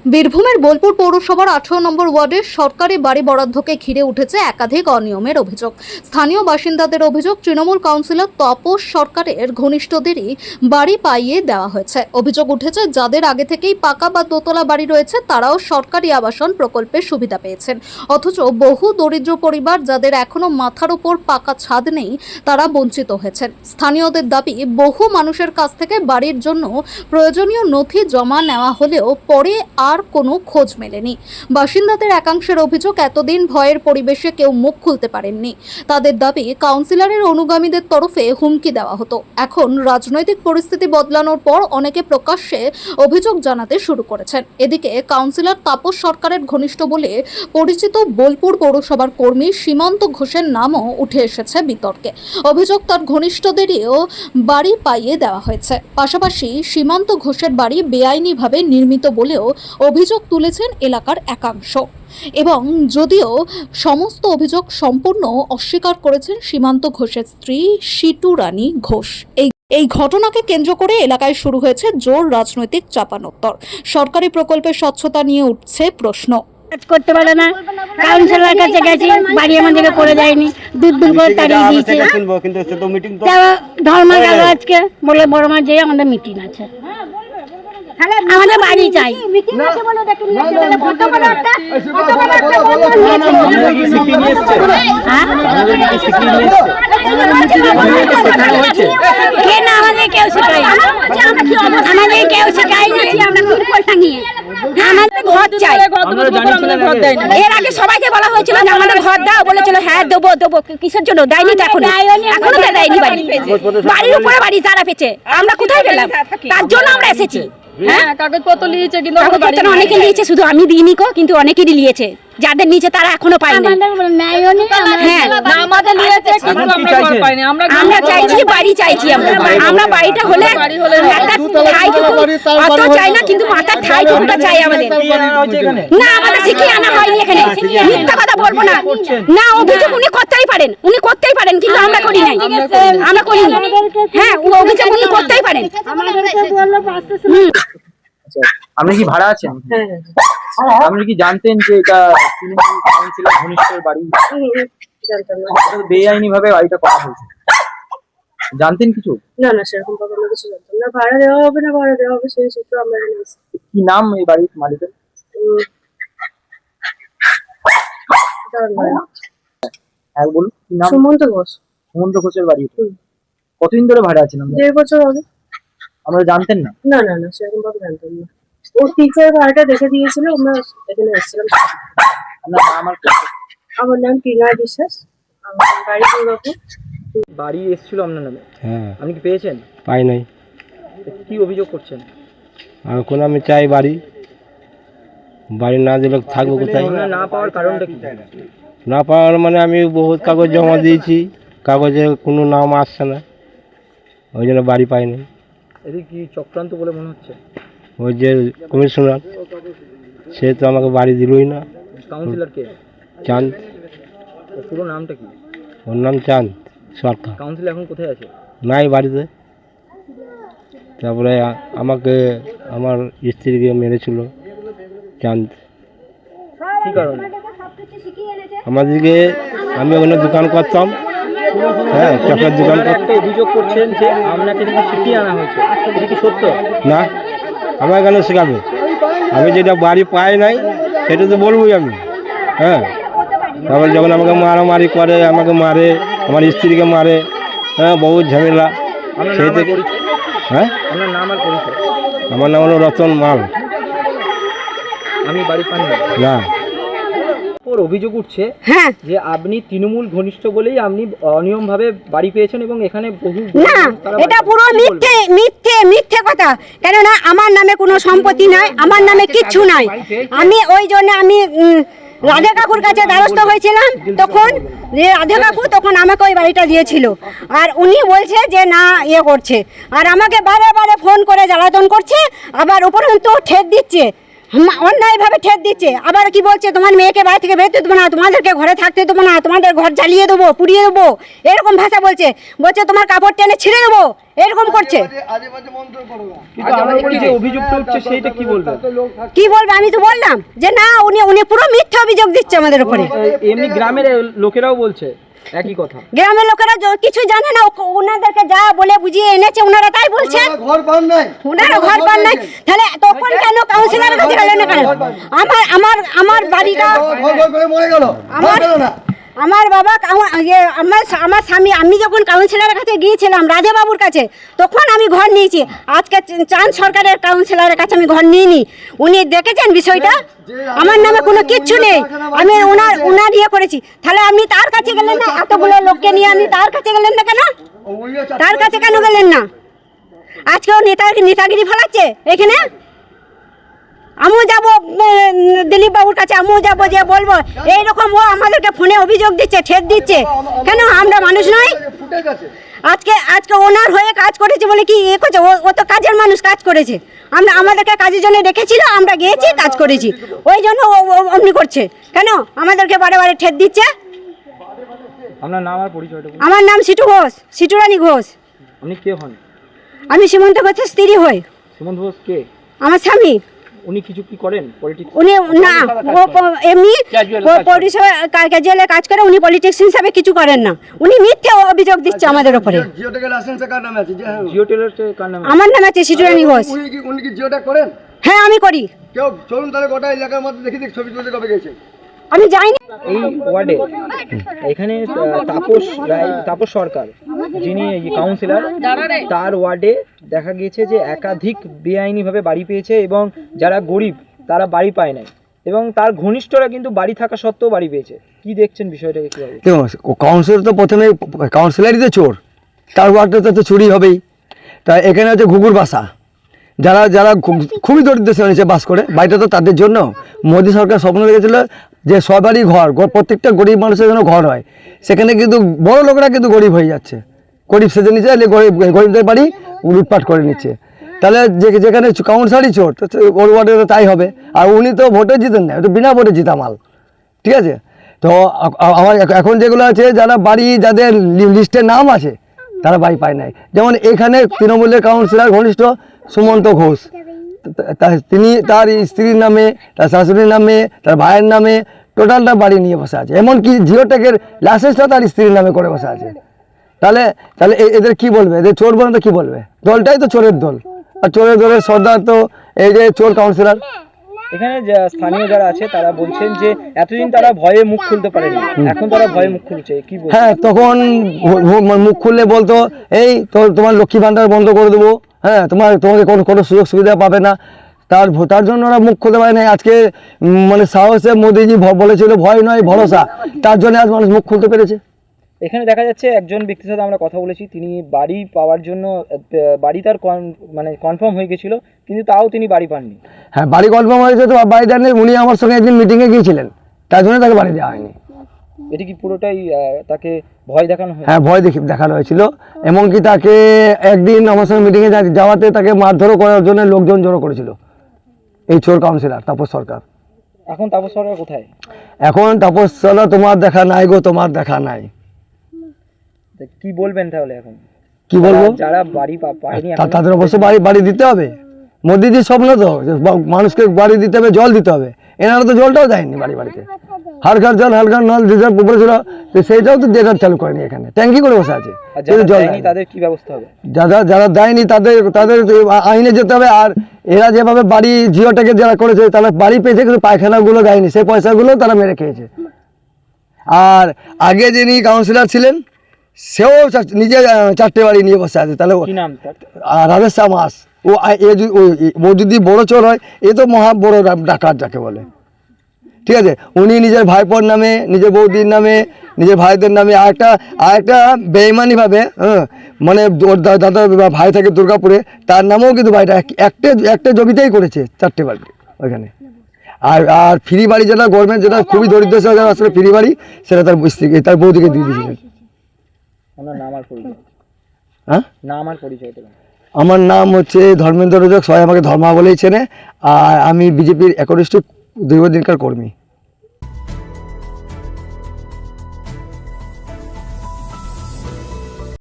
বীরভূমের বোলপুর পৌরসভার 18 নম্বর ওয়ার্ডের সরকারি বাড়ি বরাদ্দকে ঘিরে উঠেছে একাধিক অনিয়মের অভিযোগ। স্থানীয় বাসিন্দাদের অভিযোগ, তৃণমূল কাউন্সিলর তপস সরকারের ঘনিষ্ঠদেরই বাড়ি পাইয়ে দেওয়া হয়েছে। অভিযোগ উঠেছে, যাদের আগে থেকেই পাকা বা দোতলা বাড়ি রয়েছে তারাও সরকারি আবাসন প্রকল্পের সুবিধা পেয়েছেন, অথচ বহু দরিদ্র পরিবার যাদের এখনো মাথার উপর পাকা ছাদ নেই তারা বঞ্চিত হয়েছেন। স্থানীয়দের দাবি, বহু মানুষের কাছ থেকে বাড়ির জন্য প্রয়োজনীয় নথি জমা নেওয়া হলেও পরে আর কোনো খোঁজ মেলেনি। বাসিন্দাদের একাংশের অভিযোগ, এতদিন ভয়ের পরিবেশে কেউ মুখ খুলতে পারেননি। তাদের দাবি, কাউন্সিলরের অনুগামীদের তরফে হুমকি দেওয়া হতো। এখন রাজনৈতিক পরিস্থিতি বদলানোর পর অনেকে প্রকাশ্যে অভিযোগ জানাতে শুরু করেছেন। এদিকে কাউন্সিলর তাপস সরকারের ঘনিষ্ঠ বলে পরিচিত বোলপুর পৌরসভার কর্মী সীমান্ত ঘোষের নামও উঠে এসেছে বিতর্কে। অভিযোগ, তার ঘনিষ্ঠদেরও বাড়ি পাইয়ে দেওয়া হয়েছে। পাশাপাশি সীমান্ত ঘোষের বাড়ি বেআইনিভাবে নির্মিত বলেও অভিযোগ তুলেছেন এলাকার একাংশ। এবং যদিও সমস্ত অভিযোগ সম্পূর্ণ অস্বীকার করেছেন সীমান্ত ঘোষের স্ত্রী শিটু রানী ঘোষ। এই ঘটনাকে কেন্দ্র করে এলাকায় শুরু হয়েছে জোর রাজনৈতিক চাপানোত্তর। সরকারি প্রকল্পের স্বচ্ছতা নিয়ে উঠছে প্রশ্ন। করতে পারে না, কাউন্সিলর কাছে গেছি, বাড়ি আমাদেরকে করে দেয়নি, দূর দূর করে তাড়িয়ে দিয়েছে। ধর্মা গেল আজকে, বলে বড় মা যে আমাদের মিটিং আছে, আমাদের বাড়ি চাই। আমাদের কেউ শেখায়, আমাদের কেউ শেখায়নি। আমাদের ঘর চাই। এর আগে সবাইকে বলা হয়েছিল যে আমাদের ঘর দাও, বলেছিল হ্যাঁ দেবো দেবো, কিসের জন্য দেয়নি? তো এখনো দেয়নি। বাড়ির উপরে বাড়ি যারা পেয়েছে, আমরা কোথায় পেলাম? তার জন্য আমরা এসেছি। হ্যাঁ, কাগজপত্র নিয়েছে, কিন্তু অনেকে নিয়েছে, শুধু আমি দিইনি, কিন্তু অনেকেরই নিয়েছে। যাদের নিচে তারা এখনো পায়নি। আমরা চাইছি বাড়ি, চাইছি আমরা বাড়িটা হলে অত চাই না, কিন্তু মাথার ঠাইটুকুটা চাই আমাদের। না, আমাদের শিখিয়ে আনা হয়নি এখানে, মিথ্যা কথা বলবো না। না, অভিযোগ উনি করতেই পারেন, কিন্তু আমরা করি নাই, আমরা করিনি। হ্যাঁ, অভিযোগ উনি করতেই পারেন। আপনি কি ভাড়া আছেন? আপনি কি জানতেন যে এটা কাউন্সিলর ঘনিষ্ঠের বাড়ি? বেআইনি ভাবে বাড়িটা করা হয়েছে, জানতেন কিছু? না না, সেরকম ভাবে আমরা কিছু জানতাম না। ভাড়া দেওয়া হবে না ভাড়া দেওয়া হবে সেই সূত্র আমরা জানি। কি নাম এই বাড়ির মালিকের? হ্যাঁ বলুন, কি নাম? সুমন্ত ঘোষ। সুমন্ত ঘোষের বাড়ি। কতদিন ধরে ভাড়া আছেন? 1.5 বছর হবে। আমরা জানতেন না? না না না, সেরকম ভাবে জানতাম না। ও টিচার ভাড়াটা দেখে দিয়েছিল, আমরা এখানে এসেছিলাম। আমার নাম টিনা বিশ্বাস, আমার বাড়ি দুর্গাপুর। বাড়ি এসেছিল আপনার নামে? হ্যাঁ। আপনি কি পেয়েছেন? পাই নাই। কি অভিযোগ করছেন? এখন আমি চাই বাড়ি না দিলে থাকবো কোথায়? না পাওয়ার কারণটা কি? না পাওয়ার মানে আমি বহুত কাগজ জমা দিয়েছি, কাগজে কোনো নাম আসছে না, ওই জন্য বাড়ি পাইনি। এদিকে কি চক্রান্ত বলে মনে হচ্ছে? ওই যে কমিশনার, সে তো আমাকে বাড়ি দিলই না। কাউন্সিলর কে? চাঁদ। পুরো নামটা কি? ওর নাম চাঁদ সরকার। কাউন্সিলর এখন কোথায় আছে? নাই বাড়িতে। তারপরে আমাকে আমার স্ত্রীকে মেরেছিল চাঁদ। কি কারণে? আমাদেরকে, আমি ওখানে দোকান করতাম, হ্যাঁ চকের দোকান করতাম। অভিযোগ করছেন যে আপনাকে নাকি শিখিয়ে আনা হয়েছে, এটা কি সত্য? না, আমার কেন শেখাবে? আমি যেটা বাড়ি পাই নাই সেটা তো বলবোই আমি। হ্যাঁ, তারপর যখন আমাকে মারামারি করে, আমাকে মারে, আমার স্ত্রীকে মারে, হ্যাঁ বহুত ঝামেলা। সেই থেকে। হ্যাঁ, আপনার নাম আর পরিচয়? আমার নাম হলো রতন মাল। আমি বাড়ি পাই না। ওর অভিযোগ উঠছে হ্যাঁ, যে আপনি তৃণমূল ঘনিষ্ঠ বলেই আপনি অনিয়ম ভাবে বাড়ি পেয়েছেন এবং এখানে বহু না, এটা পুরো মিথ্যে মিথ্যে মিথ্যে কথা। কেননা আমার নামে কোনো সম্পত্তি নাই, আমার নামে কিচ্ছু নাই। আমি ওই জন্য আমি রাধা কাকুর কাছে দ্বারস্থ হয়েছিলাম, তখন রাধা কাকু তখন আমাকে ওই বাড়িটা দিয়েছিল। আর উনি বলছে যে না ইয়ে করছে, আর আমাকে বারে বারে ফোন করে জ্বালাতন করছে, আবার উপরন্তু ঠেট দিচ্ছে, অন্যায়ভাবে ঠেট দিচ্ছে। আবার কি বলছে, তোমার মেয়েকে বাড়ি থেকে বেরোতে দেবো না, তোমাদেরকে ঘরে থাকতে দেবো না, তোমাদের ঘর জ্বালিয়ে দেবো, পুড়িয়ে দেবো, এরকম ভাষা বলছে। তোমার কাপড় টেনে ছিঁড়ে দেবো, এরকম করছে। কিন্তু আমার উপরে যে অভিযোগটা উঠছে সেইটা কি বলবেন? কি বলবো, আমি তো বললাম যে না, উনি পুরো মিথ্যা অভিযোগ দিচ্ছে আমাদের উপরে। এমনি গ্রামের লোকেরাও বলছে একই কথা। গ্রামের লোকেরা কিছু জানে না, ওনাদেরকে যা বলে বুঝিয়ে এনেছে ওনারা তাই বলছে। ওনারা ঘর পান নাই, তাহলে তখন কেন কাউন্সিলরের কাছে গেলেন না কেন? আমার বাড়িটা, আমার বাবা, আমার স্বামী, আমি যখন কাউন্সিলরের কাছে গিয়েছিলাম রাজাবাবুর কাছে, তখন আমি ঘর নিয়েছি। আজকে চাঁদ সরকারের কাউন্সিলরের কাছে আমি ঘর নিইনি। উনি দেখেছেন বিষয়টা, আমার নামে কোনো কিচ্ছু নেই, আমি ওনার ইয়ে করেছি। তাহলে আপনি তার কাছে গেলেন না? এতগুলো লোককে নিয়ে আপনি তার কাছে গেলেন না কেন? তার কাছে কেন গেলেন না? আজকেও নেতাগিরি ফেলাচ্ছে এখানে। আমিও যাবো দিলীপ বাবুর কাছে, আমিও যাবো, যে বলবো এইরকম ও আমাদেরকে ফোনে অভিযোগ দিচ্ছে, ঠেট দিচ্ছে। কেন আমরা মানুষ নই? আজকে ওনার হয়ে কাজ করেছে বলে কি এ করছে? ও তো কাজের মানুষ, কাজ করেছে। আমাদেরকে কাজের জন্য রেখেছিল, আমরা গিয়েছি, কাজ করেছি, ওই জন্য অমনি করছে। কেন আমাদেরকে বারে বারে ঠেট দিচ্ছে? আপনার নাম আর পরিচয়টা? আমার নাম সিটু ঘোষ, সিটুরানী ঘোষ। আপনি কে হন? আমি সীমন্ত ঘোষের স্ত্রী হই। সুমন্ত ঘোষ কে? আমার স্বামী। উনি কিছু কি করেন পলিটিক্স? উনি না, ও এমনি পরিষেবা ক্যাজুয়ালে কাজ করে, উনি পলিটিক্স হিসাবে কিছু করেন না। উনি মিথ্যে অভিযোগ দিচ্ছে আমাদের উপরে। জিওটেকের লাইসেন্স কার নামে আছে? জিও টেলার কার নামে? আমার নাম আছে সিটুরানী ঘোষ। উনি কি জিওটেক করেন? হ্যাঁ আমি করি। কেউ চলুন তাহলে গোটা এলাকার মধ্যে দেখি ছবি তুলতে কবে গেছে। আমি যাইনি এই ওয়ার্ডে এখানে তাপস সরকার যিনি কাউন্সিলর, তার ওয়ার্ডে দেখা গিয়েছে যে একাধিক বেআইনিভাবে বাড়ি পেয়েছে এবং যারা গরিব তারা বাড়ি পায় নাই, এবং তার ঘনিষ্ঠরা কিন্তু বাড়ি থাকা সত্ত্বেও বাড়ি পেয়েছে। কি দেখছেন বিষয়টাকে? কীভাবে? কাউন্সিলর তো প্রথমে কাউন্সিলারই তো চোর, তার ওয়ার্ডটা তো চুরি হবেই। তা এখানে হচ্ছে ঘুঘুর বাসা, যারা খুবই দরিদ্র শ্রেণীতে বাস করে, বাড়িটা তো তাদের জন্য। মোদী সরকার স্বপ্ন দেখেছিল যে সবারই ঘর, প্রত্যেকটা গরিব মানুষের জন্য ঘর হয়। সেখানে কিন্তু বড় লোকরা কিন্তু গরিব হয়ে যাচ্ছে, গরিব সেজে নিচ্ছে, গরিবদের বাড়ি লুটপাট করে নিচ্ছে। তাহলে যেখানে কাউন্সিলরই চোর, তো ওর ওয়ার্ডে তো তাই হবে। আর উনি তো ভোটে জিতেন না, তো বিনা ভোটে জিতা মাল, ঠিক আছে? তো আমার এখন যেগুলো আছে, যারা বাড়ি যাদের লিস্টে নাম আছে তারা বাড়ি পায় নাই। যেমন এখানে তৃণমূলের কাউন্সিলর ঘনিষ্ঠ সুমন্ত ঘোষ, তিনি তার স্ত্রীর নামে, তার শাশুড়ির নামে, তার ভাইয়ের নামে টোটালটা বাড়ি নিয়ে বসে আছে। এমনকি জিওটেকের লাইসেন্সটা তার স্ত্রীর নামে করে বসে আছে। তাহলে এদের কি বলবে? এদের চোর বলে তো কি বলবে? দলটাই তো চোরের দল, আর চোরের দলের সর্দার তো এই যে চোর কাউন্সিলর। এখানে স্থানীয় যারা আছে তারা বলছেন যে এতদিন তারা ভয়ে মুখ খুলতে পারেনি, এখন তারা ভয়ে মুখ খুলছে। কি বলবো? হ্যাঁ, তখন মুখ খুললে বলতো এই তোমার লক্ষ্মী ভাণ্ডার বন্ধ করে দেবো, হ্যাঁ তোমাকে কোনো সুযোগ সুবিধা পাবে না। তার জন্য ওরা মুখ খুলতে পারে না। আজকে মানে সাহসে মোদিজি বলেছিল ভয় নয় ভরসা, তার জন্য আজ মানুষ মুখ খুলতে পেরেছে। এখানে দেখা যাচ্ছে একজন ব্যক্তির সাথে আমরা কথা বলেছি, তিনি বাড়ি পাওয়ার জন্য বাড়ি তার মানে কনফার্ম হয়ে গেছিল, কিন্তু তাও তিনি বাড়ি পাননি। হ্যাঁ, বাড়ি কনফার্ম হয়েছে, তো বাড়ি দেননি। উনি আমার সঙ্গে একদিন মিটিংয়ে গিয়েছিলেন, তার জন্য তাকে বাড়ি দেওয়া হয়নি। এটি কি পুরোটাই তাকে ভয় দেখানো হয়? হ্যাঁ, ভয় দেখানো হয়েছিল। এমনকি তাকে একদিন আমার সঙ্গে মিটিংয়ে যাওয়াতে তাকে মারধরও করার জন্য লোকজন জড়ো করেছিল এই চোর কাউন্সিলর তাপস সরকার। এখন তাপস সরকার কোথায়? এখন তাপস সরকার তোমার দেখা নাই গো, তোমার দেখা নাই। কি বলবেন তাহলে? এখন কি বলবো? যারা বাড়ি পায়নি তাদের অবশ্যই বাড়ি দিতে হবে। মোদিজির স্বপ্ন তো মানুষকে বাড়ি দিতে হবে, জল দিতে হবে। এনারা তো জলটাও দেয়নি বাড়িতে। হালকার জল, হালকার নল যেটা উপরে ছিল সেইটাও তো যেটা চালু করেনি, এখানে ট্যাঙ্কি করে বসে আছে। জল তাদের কি ব্যবস্থা হবে? যারা দেয়নি তাদের আইনে যেতে হবে। আর এরা যেভাবে বাড়ি জিওটেকে যারা করেছে তারা বাড়ি পেয়েছে, কিন্তু পায়খানাগুলো দেয়নি, সেই পয়সাগুলো তারা মেরে খেয়েছে। আর আগে যিনি কাউন্সিলর ছিলেন সেও নিজে 4টে বাড়ি নিয়ে বসে আছে। তাহলে কি নাম তার? রাধেশ্যাম মাস। ও যদি বড় চোর হয়, এ তো মহা বড় ডাকাত যাকে বলে, ঠিক আছে? উনি নিজের ভাইপোর নামে, নিজের বৌদির নামে, নিজের ভাইদের নামে আরেকটা বেইমানিভাবে, মানে ওর দাদা ভাই থাকে দুর্গাপুরে, তার নামেও কিন্তু বাড়িটা একটা জমিতেই করেছে 4টে বাড়ি ওইখানে। আর ফ্রি বাড়ি যেটা গভর্নমেন্ট, যেটা খুবই দরিদ্র যারা আসলে ফ্রি বাড়ি, সেটা তার স্ত্রীকে, তার বৌদিকে দিয়ে দিয়েছিলেন। হ্যাঁ, আমার নাম হচ্ছে ধর্মেন্দ্র রোজক, সবাই আমাকে ধর্মা বলেই চেনে। আর আমি বিজেপির একনিষ্ঠ দীর্ঘদিনকার কর্মী।